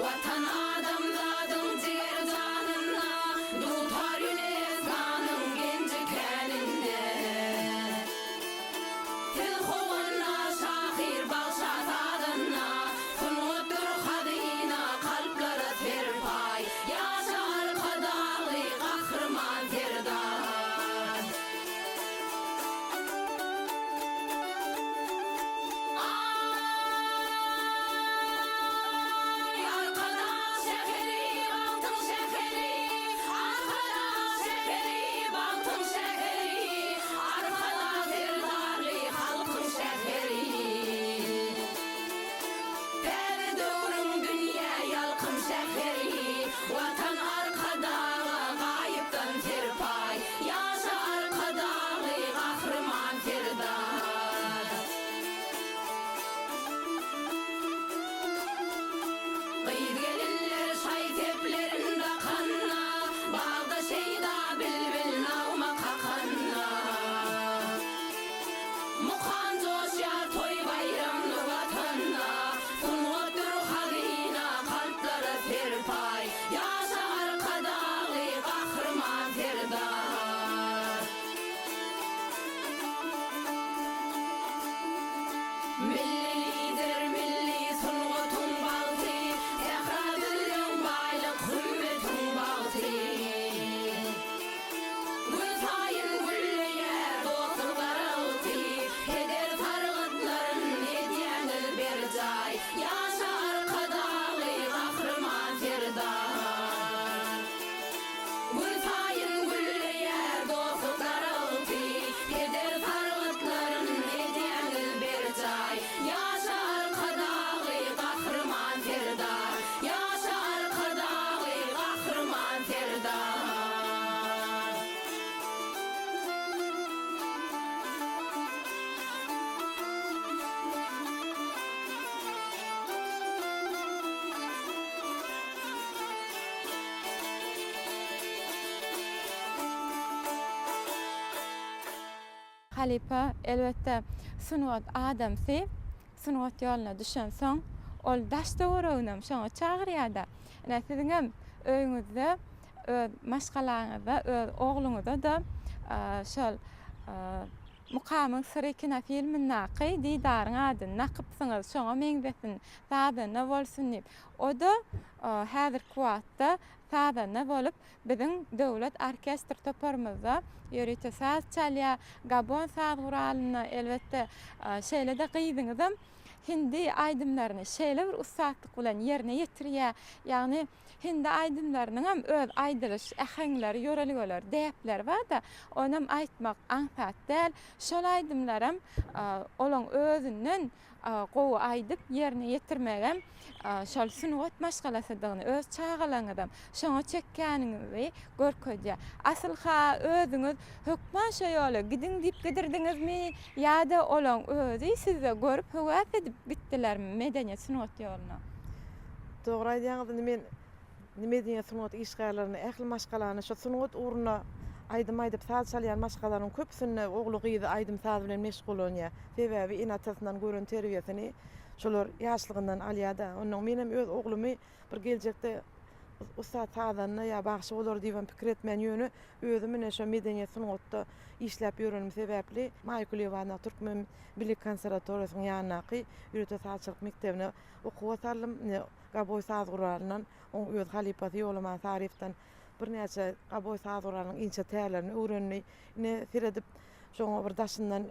Vatan adamladın ciğer canına, tutar yüreği kanın genci keninde. Til kovana şahir balşat adına, sunuttur hadina kalplara terpay. Yaşar kadalı kahraman terdan. Ay arkada şekeri, altın şekeri, arkada şekeri, altın şekeri, arkada terdarlı halkın şekeri. Perdörün dünya yalkın şekeri, vatan arkada gayipten terpay. Yaşa arkadalı kahraman terdar. Kıyır gelirler şay teplerinde kanna, bağda şeyda bilbil nağma kakanna. Mukan coşar toy bayramlı vatanna, sunuttur hadina kalplara terpay. Yaşa arkadalı kahraman terdar. Milli lider, milli sunutun baltı, tehradırın baylık hümmetun baltı. Gültayın güllüye dostun daraltı, heder targıtların edyenil bir cay. Yaşa arkadalı kahraman terdar. Gültayın güllüye dostun daraltı, heder targıtların edyenil bir cay. Yaşa arkadalı kahraman terdar. Yaşa arkadalı kahraman terdar. Halipa elbette sunuat adam sev, sunuat yoluna düşen soň ol daşda uğrağınam şoňa çağırýarda. Ene siziň hem öýüňizde, öz maşgalaňyzda, öz ogluňyzda da şol Mukamyň Syry kino filmini naky diýdaryň adyny nakypsyňyz, şoňa meňzesin sazyna bolsun diýip. O da häzirki wagtda sazyna bolup biziň döwlet orkestr toparymyzda ýörüýte saz çalýar, gabon saz guralyny elbette şeýle-de gyýdyňyzam hindi aýdymlaryny şeýle bir ustatlyk bilen ýerine ýetirýär. Ýagny hindi aýdymlarynyň hem öz aýdylyş äheňleri, ýöreligler, däpler bar-da, onam aýtmak ansat däl. Şol aýdymlar hem olaň özünden gowy aýdyp ýerine ýetirmegem şol sunuat maşgalasydygyny öz çağalaňydam. Şoňa çekkäniňizi görkezýär. Asylha özüňiz hökman şo ýoly gidin diýip gidirdingizmi ýa-da olaň özü sizde görüp höwet edip gitdilermi medeniýet sunuat ýoluna? Dogry aýdýaňyz, men medeniýet sunuat işgärlerini, ähli maşgalany şo sunuat uğruna aýdym aýdyp saz çalýan maşgalaryň köpsini oglu gyýdy aýdym saz bilen meşgul bolýar. Sebäbi inatasyndan gören terbiýesini şolar ýaşlygyndan alýar-da. Onuň menem öz oglumy bir geljekde usta sazanyna ýa bagşy bolar diýen pikir etmän ýöne özüm mene şo medeniýet sunatda işläp ýörenim sebäpli Maýkuleýwana Türkmen Bilik Konserwatoriýasynyň ýanynaky ýürüte sazçylyk mektebine okuw salym, gaboý saz guralynyň oň öz halipasy ýolama tarifden bir näçe gaboý saz guralynyň inçe tälerini öwrenip, ne seredip şoňa bir daşyndan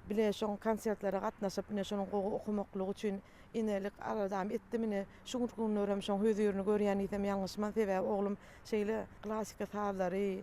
bile şoň konsertlere gatnaşyp, ne şonuň gowy okumaklygy üçin inelik aradam etdimine şuňur günlerem şoň höýürini görýän isem ýalňyşman sebäbi oglum şeýle klasika sazlary,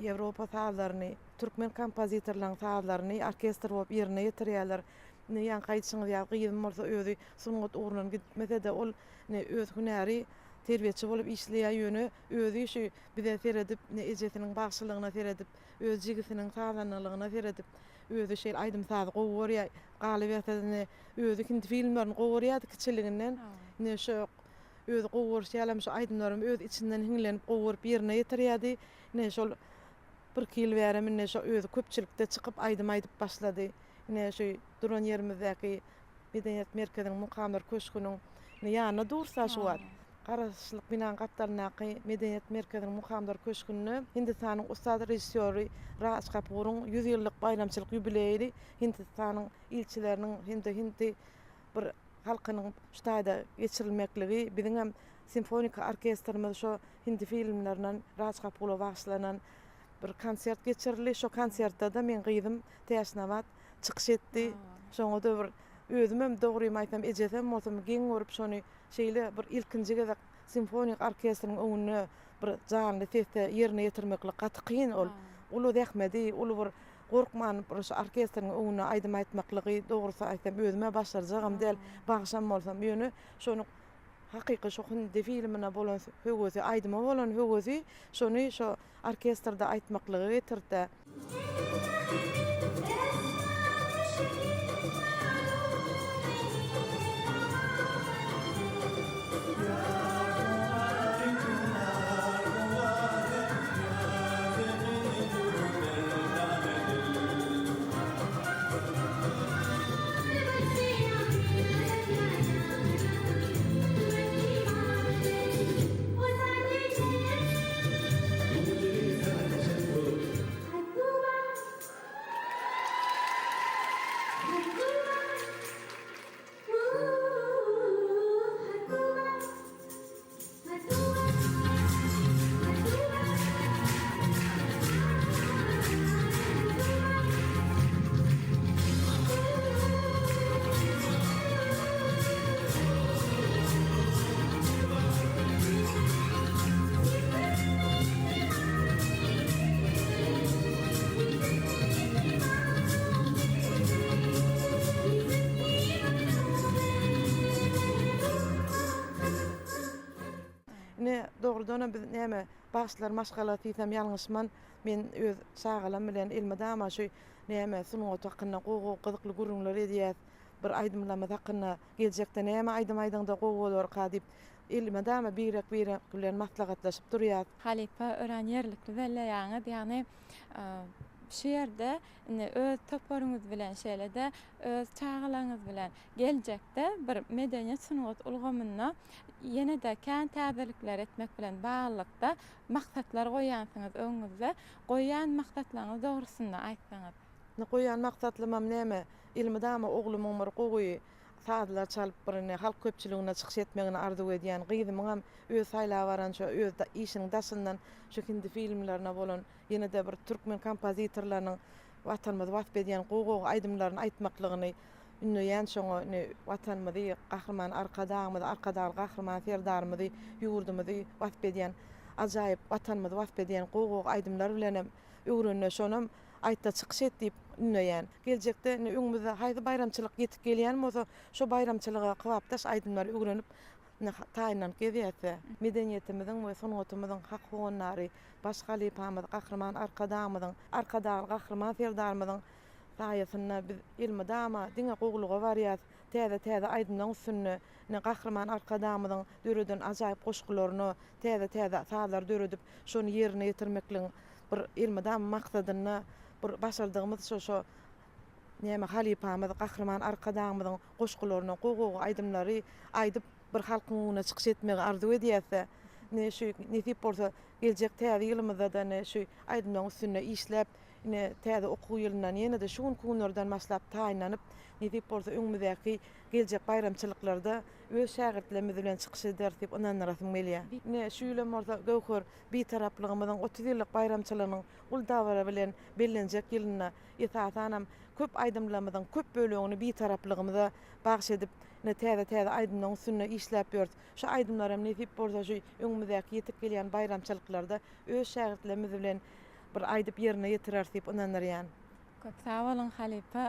Ýewropa sazlaryny, türkmen kompozitorlaryň sazlaryny orkestr bolup ýerine ýetirýärler. Ne ýan gaýtşyňyz ýa gyýdym bolsa özü sunugat uğrunan gitmese de ol ne öz hünäri terbiýetçi bolup işleýär ýöne özü şu bize seredip ne ejesiniň bagşylygyna seredip öz jigisiniň sazanlygyna seredip özü şeýle aýdym saz gowurýar galybiýetine özü kindi filmlerini gowurýar kiçiliginden ne şo öz gowurýarlam şu aýdymlarym öz içinden hiňlenip gowurup ýerine ýetirýärdi. Ne şol bir kil bäremin ne şo özü köpçülikde çykyp aýdym aýdyp başlady. Ne şu duran ýerimizdäki medeniýet merkeziniň mukamlar köşküniň ne ýanyna dursa şu bar. Garaşlyk binan gapdalynaky Medeniyet Merkeziniň muhamdar köşkünü Hindistanyň ustad rejissöri Raj Kapoor'un 100 ýyllyk bayramçylyk ýubileyini Hindistanyň ilçileriniň hindi bir halkynyň şu taýda geçirilmekligi biziň hem simfonik orkestrymyz şo hindi filmlerinden Raj Kapoor'a bagşlanan bir konsert geçirildi. Şo konsertde de men gyýdym täşnawat çykyş etdi. Şoňa da bir özüm hem dogry aýtsam ejesem bolsam geň görüp şonu şeýle bir ilkinji gezek simfonik orkestriniň öňüne bir janly sesde ýerine ýetirmekle gaty kyn ol. Uly dähmedi, uly bir gorkman bir orkestriniň öňüne aýdym aýtmaklygy dogrusy aýtsam özüme başarjagam del bagşam bolsam ýöne şonu hakyky şo hindi filmine bolan höwezi aýdyma bolan höwezi şonu şo orkestrda aýtmaklygy getirdi. Ne doğrudan biz näme başlar maşgalat etsem ýalňyşman men öz şagalam bilen ilmidama şu näme sunugat hakkynda gogo gyzykly gurulmalar edýär bir aýdymlama hakkynda geljekde näme aýdym-aýdyňda gogolar kadyp ilmidama birek bilen maslahatlaşyp durýar. Halipa öğrenýärlikli belleýäňiz ýagny şu ýerde öz toparyňyz bilen şeýlede öz çağalaryňyz bilen geljekde bir medeniyet sunugat ulgamyna ýene-de kän täzelikler etmek bilen baglykda maksatlar goýansyňyz öňüňizde goýan maksatlaryňyz dogrusynda aýtsaňyz. Goýan maksatlarym näme? Ilmidama oglumyň bir gowy saatlar çalyp birine halk köpçüligine çykyş etmegini arzu edýän gyzymyň hem öz saýlawaran şo öz işiniň daşyndan şu hindi filmlerine bolan ýene-de bir türkmen kompozitorlarynyň watanymyzy wasp edýän gogo aýdymlaryny aýtmaklygyny ünleýän şoňa watanymyzy gahrman arkadagy gahrman serdarymyzy ýurdumyzy wasp edýän ajaýyp watanymyzy wasp edýän gogo aýdymlar bilen hem öwrenýär şonam aýtda çykyş etdi ünleýän. Geljekde öňümizde haýdy bayramçylyk ýetip gelýän bolsa şo bayramçylyga kybapdaş aýdymlar öwrenip taýynan gezýärse medeniýetimiziň we sunugatymyzyň hak hoganlary baş halypamyz gahrman arkadagy gahrman serdarymyzyň saýasynda biz ilmidama diňe gogluga barýar täze aýdymlaryň üstünde gahrman arkadamyzyň döreden ajaýyp goşgularyny täze saatlar döredip şonu ýerine ýetirmekliň bir ilmidama maksadyny bir başardygymyz şo näme halypamyz gahrman arkadamyzyň goşgularyny gogo aýdymlary aýdyp bir halkyň öňüne çykyş etmegi arzu edýärse ne şu nesip bolsa geljek täze ýylymyzda da şu aýdymlaryň üstünde işläp täze okuw ýylyndan ýene-de şu günlerden başlap taýinlanyp nesip bolsa öňümizdäki geljek bayramçylyklarda öz şägirtlerimiz bilen çykyş eder diýip onanlarasym gelýär. Ne şu ýylym bolsa göwhür bir taraplygymyzyň 30 ýyllyk bayramçylygynyň ul dawra bilen bellenjek ýylyna esasanam köp aýdymlamyzyň köp bölegini bir taraplygymyza bagş edip täze aýdymlaryň üstünde işläp ýörd. Şu aýdymlar hem nesip bolsa şu öňümizdäki ýetip gelýän bayramçylyklarda öz şägirtlerimiz bilen bir aýdyp ýerine ýetirer diýip onanlarýan. Köp sag bolun Halipa.